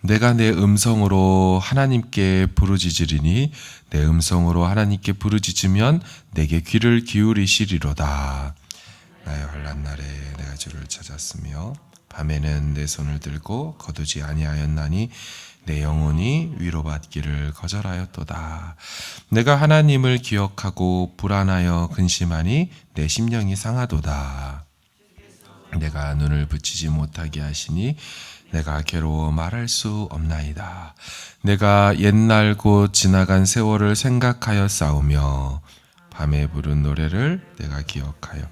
내가 내 음성으로 하나님께 부르짖으리니 내 음성으로 하나님께 부르짖으면 내게 귀를 기울이시리로다. 나의 환난 날에 내가 주를 찾았으며 밤에는 내 손을 들고 거두지 아니하였나니 내 영혼이 위로받기를 거절하였도다. 내가 하나님을 기억하고 불안하여 근심하니 내 심령이 상하도다. 내가 눈을 붙이지 못하게 하시니 내가 괴로워 말할 수 없나이다. 내가 옛날 곧 지나간 세월을 생각하여 싸우며 밤에 부른 노래를 내가 기억하여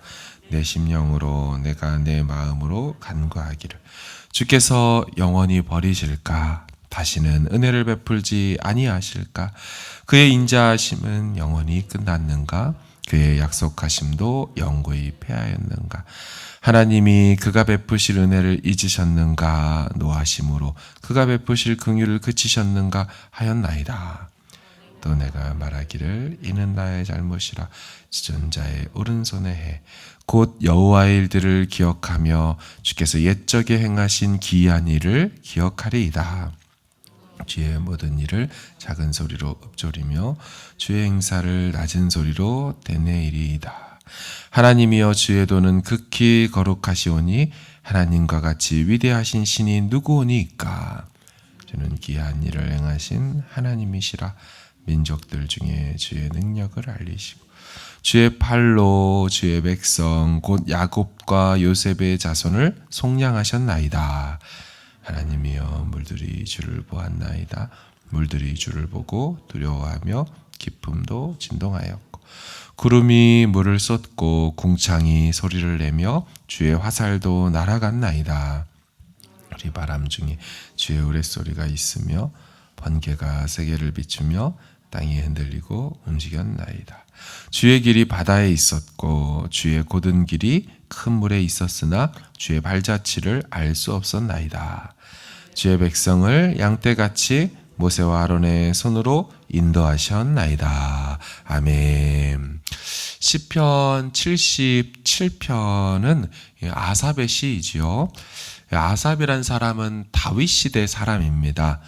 내 심령으로 내가 내 마음으로 간구하기를 주께서 영원히 버리실까? 다시는 은혜를 베풀지 아니하실까? 그의 인자하심은 영원히 끝났는가? 그의 약속하심도 영구히 패하였는가? 하나님이 그가 베푸실 은혜를 잊으셨는가? 노하심으로 그가 베푸실 긍휼을 그치셨는가 하였나이다. 또 내가 말하기를 이는 나의 잘못이라 짖은 자의 오른손에 해 곧 여호와의 일들을 기억하며 주께서 옛적에 행하신 기이한 일을 기억하리이다. 주의 모든 일을 작은 소리로 읊조리며 주의 행사를 낮은 소리로 되뇌이리이다. 하나님이여 주의 도는 극히 거룩하시오니 하나님과 같이 위대하신 신이 누구오니까? 주는 기이한 일을 행하신 하나님이시라. 민족들 중에 주의 능력을 알리시고 주의 팔로 주의 백성 곧 야곱과 요셉의 자손을 속량하셨나이다. 하나님이여 물들이 주를 보았나이다. 물들이 주를 보고 두려워하며 기쁨도 진동하였고 구름이 물을 쏟고 궁창이 소리를 내며 주의 화살도 날아갔나이다. 우리 바람 중에 주의 우레소리가 있으며 번개가 세계를 비추며 땅이 흔들리고 움직였나이다. 주의 길이 바다에 있었고 주의 곧은 길이 큰 물에 있었으나 주의 발자취를 알 수 없었나이다. 주의 백성을 양떼같이 모세와 아론의 손으로 인도하셨나이다. 아멘. 시편 77편은 아삽의 시이지요. 아삽이란 사람은 다윗 시대 사람입니다.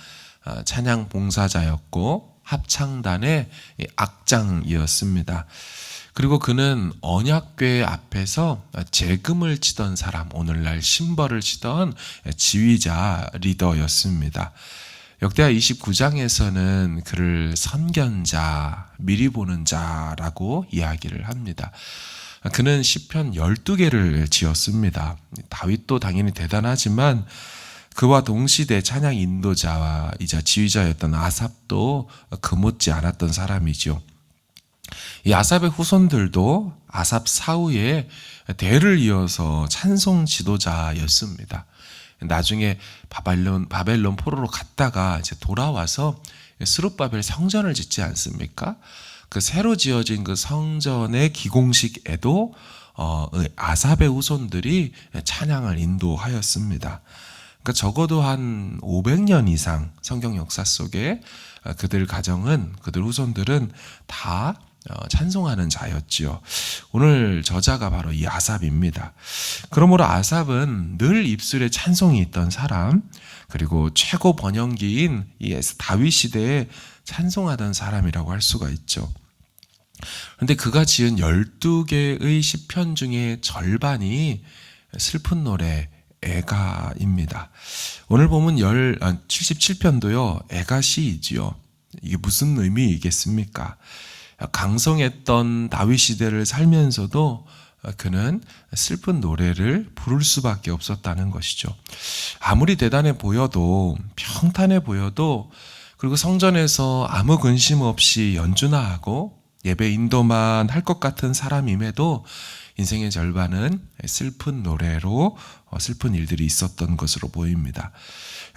찬양 봉사자였고 합창단의 악장이었습니다. 그리고 그는 언약궤 앞에서 재금을 치던 사람, 오늘날 심벌을 치던 지휘자 리더였습니다. 역대하 29장에서는 그를 선견자, 미리 보는 자라고 이야기를 합니다. 그는 시편 12개를 지었습니다. 다윗도 당연히 대단하지만 그와 동시대 찬양 인도자이자 지휘자였던 아삽도 그 못지 않았던 사람이죠. 이 아삽의 후손들도 아삽 사후에 대를 이어서 찬송 지도자였습니다. 나중에 바벨론 포로로 갔다가 이제 돌아와서 스룹바벨 성전을 짓지 않습니까? 그 새로 지어진 그 성전의 기공식에도 아삽의 후손들이 찬양을 인도하였습니다. 그러니까 적어도 한 500년 이상 성경 역사 속에 그들 가정은, 그들 후손들은 다 찬송하는 자였지요. 오늘 저자가 바로 이 아삽입니다. 그러므로 아삽은 늘 입술에 찬송이 있던 사람, 그리고 최고 번영기인 이 다윗 시대에 찬송하던 사람이라고 할 수가 있죠. 그런데 그가 지은 12개의 시편 중에 절반이 슬픈 노래, 애가입니다. 오늘 보면 77편도요, 애가시이지요. 이게 무슨 의미이겠습니까? 강성했던 다윗 시대를 살면서도 그는 슬픈 노래를 부를 수밖에 없었다는 것이죠. 아무리 대단해 보여도, 평탄해 보여도, 그리고 성전에서 아무 근심 없이 연주나 하고 예배 인도만 할 것 같은 사람임에도 인생의 절반은 슬픈 노래로 슬픈 일들이 있었던 것으로 보입니다.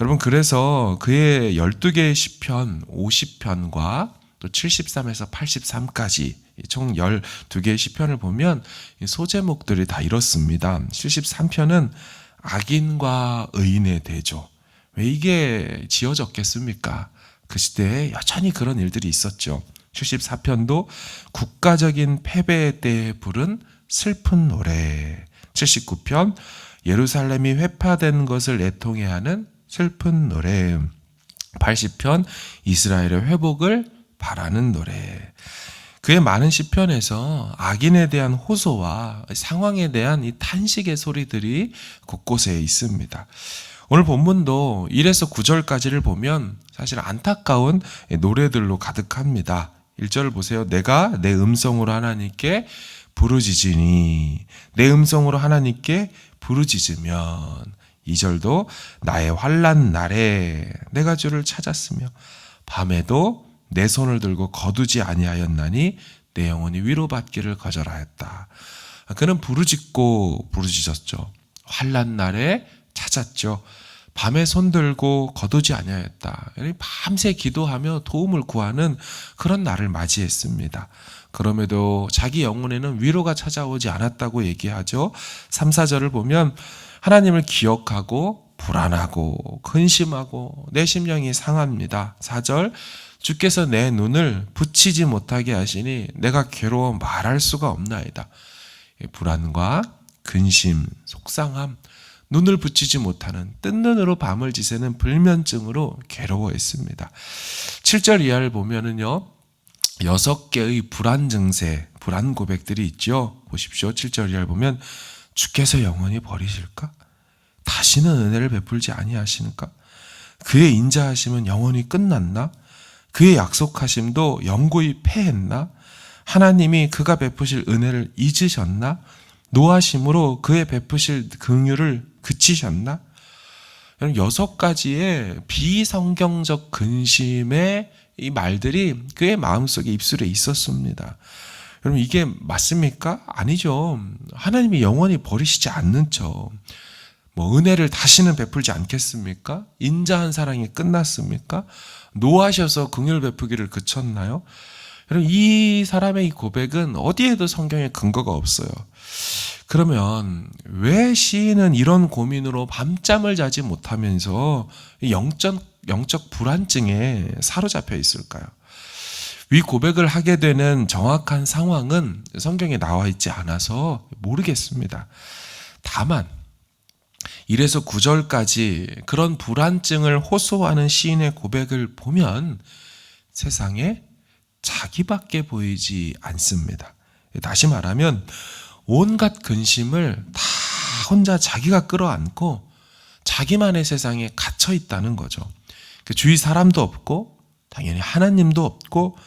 여러분, 그래서 그의 12개의 시편, 50편과 또 73에서 83까지 총 12개의 시편을 보면 소제목들이 다 이렇습니다. 73편은 악인과 의인의 대조. 왜 이게 지어졌겠습니까? 그 시대에 여전히 그런 일들이 있었죠. 74편도 국가적인 패배 때에 부른 슬픈 노래. 79편 예루살렘이 회파된 것을 애통해하는 슬픈 노래. 80편 이스라엘의 회복을 바라는 노래. 그의 많은 시편에서 악인에 대한 호소와 상황에 대한 이 탄식의 소리들이 곳곳에 있습니다. 오늘 본문도 1에서 9절까지를 보면 사실 안타까운 노래들로 가득합니다. 1절 보세요. 내가 내 음성으로 하나님께 부르짖으니, 내 음성으로 하나님께 부르짖으면. 2절도 나의 환난 날에 내가 주를 찾았으며 밤에도 내 손을 들고 거두지 아니하였나니 내 영혼이 위로받기를 거절하였다. 그는 부르짖고 부르짖었죠. 환난 날에 찾았죠. 밤에 손 들고 거두지 아니하였다. 밤새 기도하며 도움을 구하는 그런 날을 맞이했습니다. 그럼에도 자기 영혼에는 위로가 찾아오지 않았다고 얘기하죠. 3, 4절을 보면 하나님을 기억하고 불안하고 근심하고 내 심령이 상합니다. 4절 주께서 내 눈을 붙이지 못하게 하시니 내가 괴로워 말할 수가 없나이다. 불안과 근심, 속상함, 눈을 붙이지 못하는 뜬 눈으로 밤을 지새는 불면증으로 괴로워했습니다. 7절 이하를 보면은요, 6개의 불안 증세, 불안 고백들이 있죠. 보십시오. 7절 이하를 보면 주께서 영원히 버리실까? 다시는 은혜를 베풀지 아니하시는가? 그의 인자하심은 영원히 끝났나? 그의 약속하심도 영구히 패했나? 하나님이 그가 베푸실 은혜를 잊으셨나? 노하심으로 그의 베푸실 긍휼을 그치셨나? 6가지의 비성경적 근심의 이 말들이 그의 마음속에 입술에 있었습니다. 여러분, 이게 맞습니까? 아니죠. 하나님이 영원히 버리시지 않는 척 은혜를 다시는 베풀지 않겠습니까? 인자한 사랑이 끝났습니까? 노하셔서 긍휼 베푸기를 그쳤나요? 여러분, 이 사람의 이 고백은 어디에도 성경에 근거가 없어요. 그러면 왜 시인은 이런 고민으로 밤잠을 자지 못하면서 영적 불안증에 사로잡혀 있을까요? 위 고백을 하게 되는 정확한 상황은 성경에 나와 있지 않아서 모르겠습니다. 다만 1에서 9절까지 그런 불안증을 호소하는 시인의 고백을 보면 세상에 자기밖에 보이지 않습니다. 다시 말하면 온갖 근심을 다 혼자 자기가 끌어안고 자기만의 세상에 갇혀 있다는 거죠. 주위 사람도 없고 당연히 하나님도 없고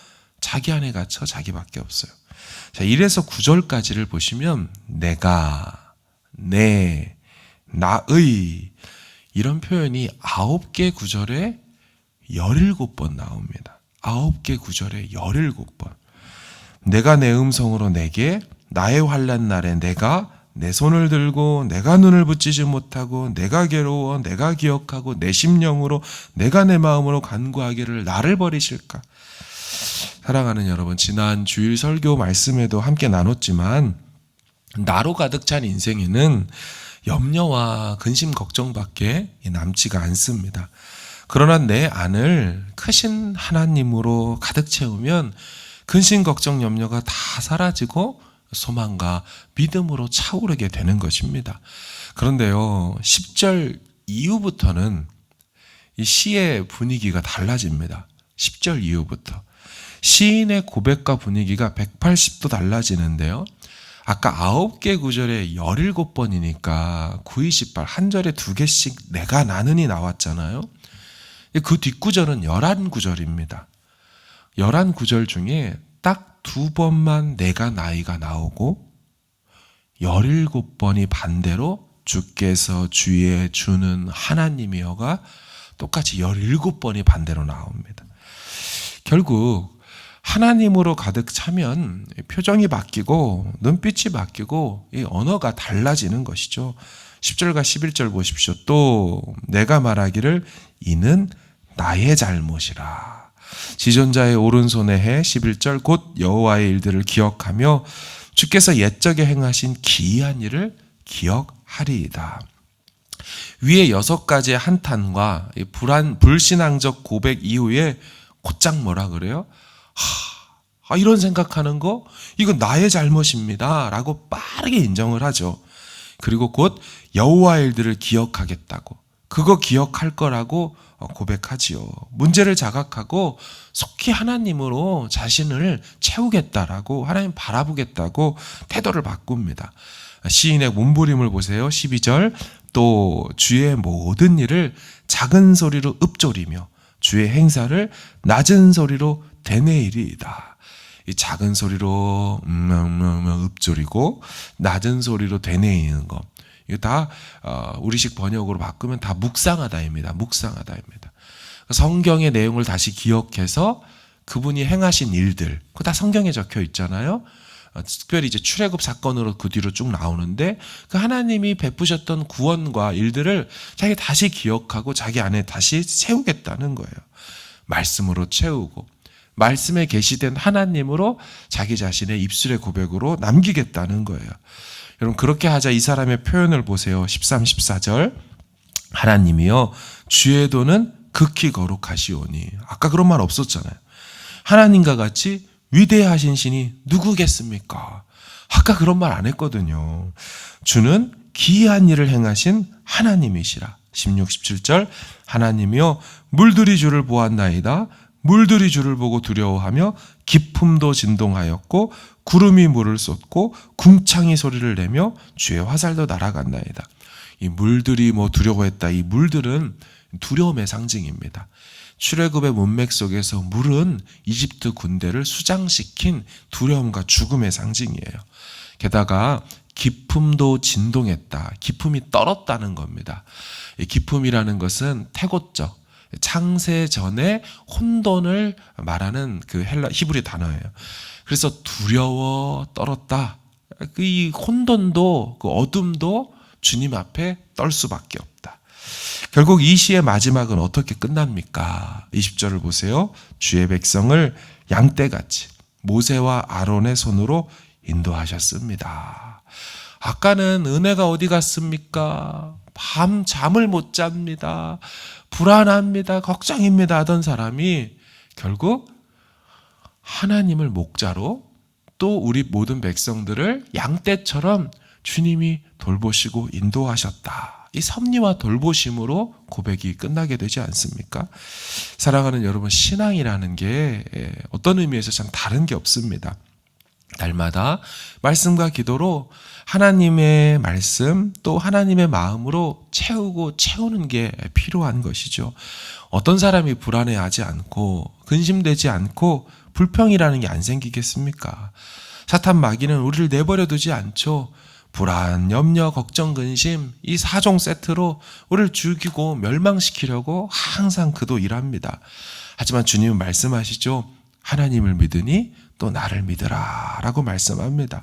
자기 안에 갇혀 자기밖에 없어요. 자, 1에서 9절까지를 보시면 내가, 내, 나의 이런 표현이 9개 구절에 17번 나옵니다. 9개 구절에 17번. 내가 내 음성으로 내게 나의 환난 날에 내가 내 손을 들고 내가 눈을 붙이지 못하고 내가 괴로워 내가 기억하고 내 심령으로 내가 내 마음으로 간구하기를 나를 버리실까? 사랑하는 여러분, 지난 주일 설교 말씀에도 함께 나눴지만 나로 가득 찬 인생에는 염려와 근심 걱정밖에 남지가 않습니다. 그러나 내 안을 크신 하나님으로 가득 채우면 근심 걱정 염려가 다 사라지고 소망과 믿음으로 차오르게 되는 것입니다. 그런데요, 10절 이후부터는 이 시의 분위기가 달라집니다. 10절 이후부터 시인의 고백과 분위기가 180도 달라지는데요. 아까 9개 구절에 17번이니까 9, 28, 한 절에 2개씩 내가 나는이 나왔잖아요. 그 뒷구절은 11구절입니다. 11구절 중에 딱 2번만 내가 나이가 나오고 17번이 반대로 주께서 주의 주는 하나님이여가 똑같이 17번이 반대로 나옵니다. 결국 하나님으로 가득 차면 표정이 바뀌고 눈빛이 바뀌고 이 언어가 달라지는 것이죠. 10절과 11절 보십시오. 또 내가 말하기를 이는 나의 잘못이라. 지존자의 오른손에 해 11절 곧 여호와의 일들을 기억하며 주께서 옛적에 행하신 기이한 일을 기억하리이다. 위에 6가지의 한탄과 불신앙적 고백 이후에 곧장 뭐라 그래요? 이런 생각하는 거 이건 나의 잘못입니다 라고 빠르게 인정을 하죠. 그리고 곧 여호와의 일들을 기억하겠다고, 그거 기억할 거라고 고백하지요. 문제를 자각하고 속히 하나님으로 자신을 채우겠다라고, 하나님 바라보겠다고 태도를 바꿉니다. 시인의 몸부림을 보세요. 12절, 또 주의 모든 일을 작은 소리로 읊조리며 주의 행사를 낮은 소리로 되뇌이리이다. 이 작은 소리로 읊조리고 낮은 소리로 되뇌이는 것, 이거 다 우리식 번역으로 바꾸면 다 묵상하다입니다. 묵상하다입니다. 성경의 내용을 다시 기억해서 그분이 행하신 일들, 그거 다 성경에 적혀 있잖아요. 특별히 이제 출애굽 사건으로 그 뒤로 쭉 나오는데, 그 하나님이 베푸셨던 구원과 일들을 자기 다시 기억하고 자기 안에 다시 채우겠다는 거예요. 말씀으로 채우고 말씀에 계시된 하나님으로 자기 자신의 입술의 고백으로 남기겠다는 거예요. 여러분, 그렇게 하자 이 사람의 표현을 보세요. 13, 14절. 하나님이여 주의 도는 극히 거룩하시오니. 아까 그런 말 없었잖아요. 하나님과 같이 위대하신 신이 누구겠습니까? 아까 그런 말 안 했거든요. 주는 기이한 일을 행하신 하나님이시라. 16, 17절. 하나님이여 물들이 주를 보았나이다. 물들이 주를 보고 두려워하며 기품도 진동하였고 구름이 물을 쏟고 궁창이 소리를 내며 주의 화살도 날아갔나이다. 이 물들이 두려워했다. 이 물들은 두려움의 상징입니다. 출애굽의 문맥 속에서 물은 이집트 군대를 수장시킨 두려움과 죽음의 상징이에요. 게다가 기품도 진동했다. 기품이 떨었다는 겁니다. 이 기품이라는 것은 태고적, 창세 전에 혼돈을 말하는 그 히브리 단어예요. 그래서 두려워 떨었다. 이 혼돈도, 그 어둠도 주님 앞에 떨 수밖에 없다. 결국 이 시의 마지막은 어떻게 끝납니까? 20절을 보세요. 주의 백성을 양떼같이 모세와 아론의 손으로 인도하셨습니다. 아까는 은혜가 어디 갔습니까? 밤 잠을 못 잡니다. 불안합니다. 걱정입니다 하던 사람이 결국 하나님을 목자로, 또 우리 모든 백성들을 양떼처럼 주님이 돌보시고 인도하셨다. 이 섭리와 돌보심으로 고백이 끝나게 되지 않습니까? 사랑하는 여러분, 신앙이라는 게 어떤 의미에서 참 다른 게 없습니다. 날마다 말씀과 기도로 하나님의 말씀, 또 하나님의 마음으로 채우는 게 필요한 것이죠. 어떤 사람이 불안해하지 않고 근심되지 않고 불평이라는 게 안 생기겠습니까? 사탄 마귀는 우리를 내버려 두지 않죠. 불안, 염려, 걱정, 근심, 이 4종 세트로 우리를 죽이고 멸망시키려고 항상 그도 일합니다. 하지만 주님은 말씀하시죠. 하나님을 믿으니 또 나를 믿으라 라고 말씀합니다.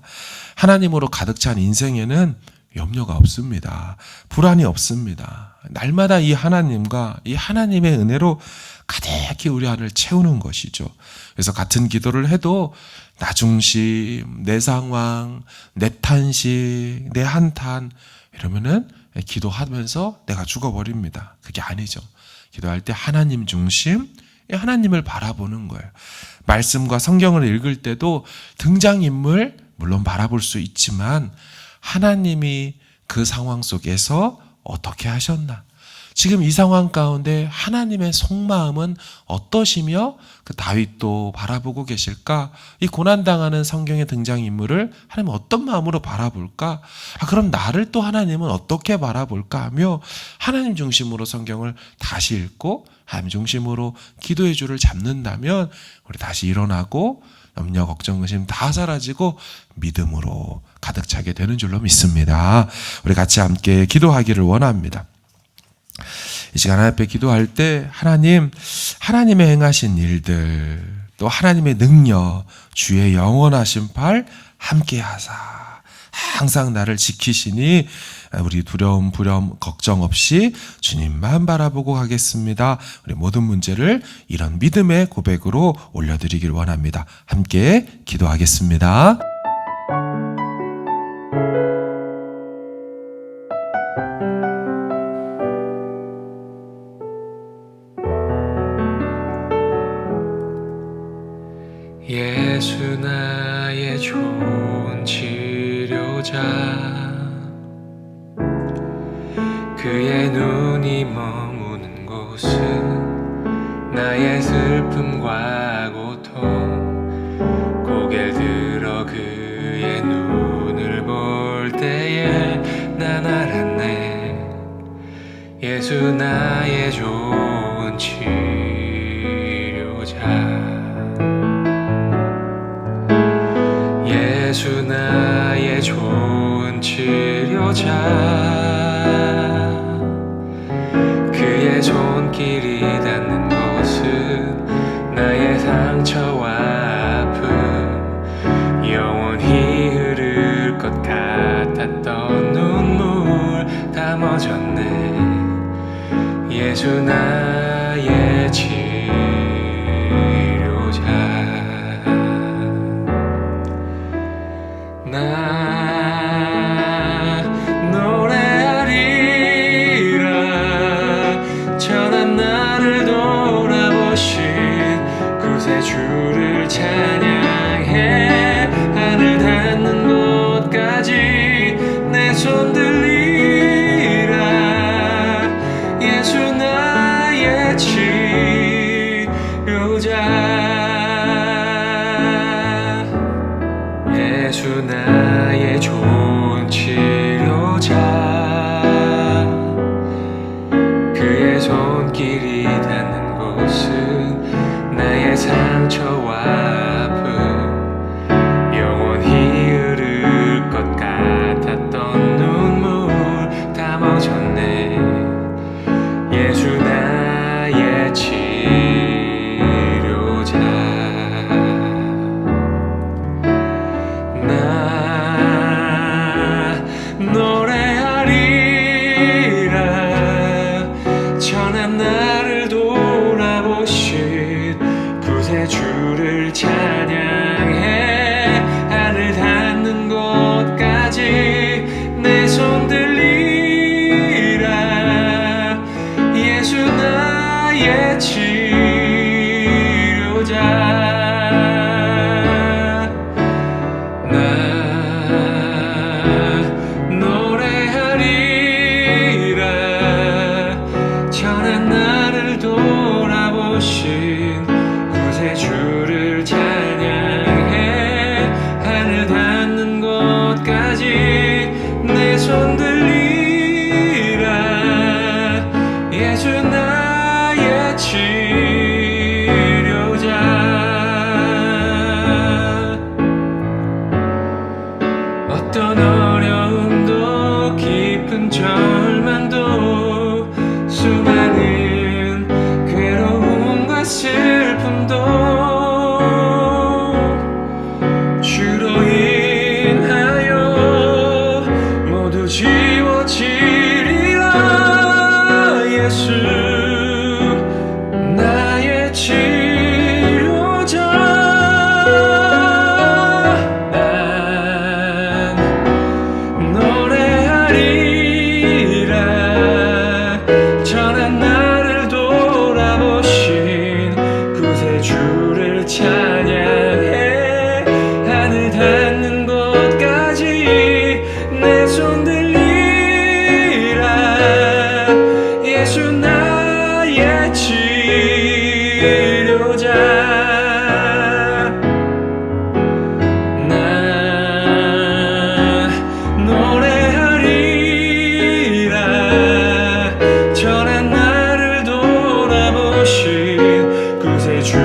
하나님으로 가득 찬 인생에는 염려가 없습니다. 불안이 없습니다. 날마다 이 하나님과 이 하나님의 은혜로 가득히 우리 안을 채우는 것이죠. 그래서 같은 기도를 해도 나 중심, 내 상황, 내 탄식, 내 한탄 이러면은 기도하면서 내가 죽어버립니다. 그게 아니죠. 기도할 때 하나님 중심, 하나님을 바라보는 거예요. 말씀과 성경을 읽을 때도 등장인물 물론 바라볼 수 있지만 하나님이 그 상황 속에서 어떻게 하셨나? 지금 이 상황 가운데 하나님의 속마음은 어떠시며 그 다윗도 바라보고 계실까? 이 고난당하는 성경의 등장인물을 하나님은 어떤 마음으로 바라볼까? 그럼 나를 또 하나님은 어떻게 바라볼까 하며 하나님 중심으로 성경을 다시 읽고 하나님 중심으로 기도의 줄을 잡는다면 우리 다시 일어나고 염려, 걱정, 근심 다 사라지고 믿음으로 가득 차게 되는 줄로 믿습니다. 우리 같이 함께 기도하기를 원합니다. 이 시간 하나님 앞에 기도할 때 하나님의 행하신 일들, 또 하나님의 능력, 주의 영원하신 팔 함께 하사 항상 나를 지키시니 우리 두려움, 불엄, 걱정 없이 주님만 바라보고 가겠습니다. 우리 모든 문제를 이런 믿음의 고백으로 올려드리길 원합니다. 함께 기도하겠습니다. 예수 나의 좋은 치료자, 그의 눈이 머무는 곳은 나의 슬픔과 고통, 고개를 들어 그의 눈을 볼 때에 난 알았네. 예수 나의 좋은 치료자, 예수 나의 좋은 치료자. 그의 손길이 닿는 곳은 나의 상처와 아픔, 영원히 흐를 것 같았던 눈물 다 멎었네. 예수 나의 치료자. 나 노래하리라. 전한 나를 돌아보신 구세주를 찬양해. 하늘 닿는 곳까지 내 손 들리라. 예수 나의 치료자. 예수 나의 좋은 치료자. 그의 손길이 닿는 곳은 나의 상처와 아픔, 영원히 흐를 것 같았던 눈물 다 멎었네. 예수 나의 치료자. 나 노래하리라. 전한 나를 돌아보신 구세주를 찬양해. 하늘 닿는 곳까지 내 손 들리라. 예수 나의 치료자. 전한 나를 돌아보신 구세주를 찬양해. 하늘 닿는 곳까지 내 손 들리라. 예수 나의 치료자. 어떤 어려움도 깊은 절망도 수많은 괴로움과 슬픔도 주로 인하여 모두 지워지리라. 예수 나의 치료자. 난 노래하리라. 전한 나를 돌아보신 구세주를 찬양해. 하늘 닿는 곳까지 내 손 들리라. 예수 나의 치료자. 나 노래하리라. 전한 나를 돌아보신 구세주